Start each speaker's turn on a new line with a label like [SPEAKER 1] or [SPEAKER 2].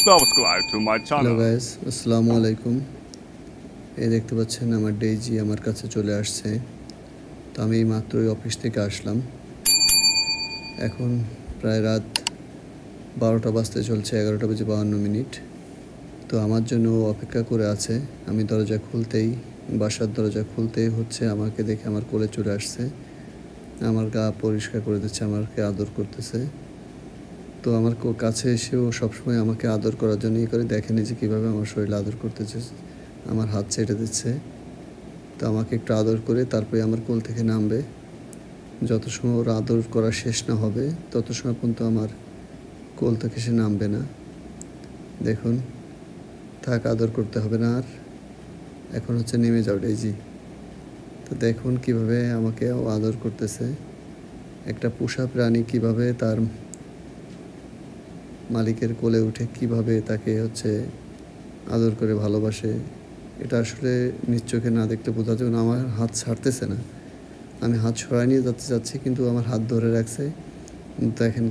[SPEAKER 1] subscribe to my
[SPEAKER 2] hello
[SPEAKER 1] channel.
[SPEAKER 2] Guys, আসসালামু আলাইকুম। এই দেখতে পাচ্ছেন আমার ডেইজি আমার কাছে চলে আসছে। তো আমি মাত্রই অফিস থেকে আসলাম। এখন প্রায় রাত 12টা বাজতে চলছে, 11টা বেজে 52 মিনিট। তো আমার জন্য ও অপেক্ষা করে আছে। আমি দরজা খুলতেই, বাসার দরজা খুলতেই হচ্ছে আমাকে দেখে আমার কোলে চলে আসছে। আমার গা পরিষ্কার করে দিচ্ছে, আমাকে আদর করতেছে। তো আমার কাছে এসেও সবসময় আমাকে আদর করার জন্যই করে, দেখেনি যে কীভাবে আমার শরীরে আদর করতেছে, আমার হাত ছেড়ে দিচ্ছে। তো আমাকে একটু আদর করে তারপরে আমার কোল থেকে নামবে। যত সময় ওর আদর করা শেষ না হবে তত সময় পর্যন্ত আমার কোল থেকে সে নামবে না। দেখুন, থাক, আদর করতে হবে না আর, এখন হচ্ছে নেমে যাও ডেইজি। তো দেখুন কিভাবে আমাকে ও আদর করতেছে। একটা পোষা প্রাণী কিভাবে তার মালিকের কোলে উঠে কিভাবে তাকে হচ্ছে আদর করে ভালোবাসে, এটা আসলে নিজ চোখে না দেখলে বোঝা যাবে না। আমার হাত ছাড়তেছে না, আমি হাত সরাই নিয়ে যেতে চাচ্ছি কিন্তু আমার হাত ধরে রাখছে। দেখেন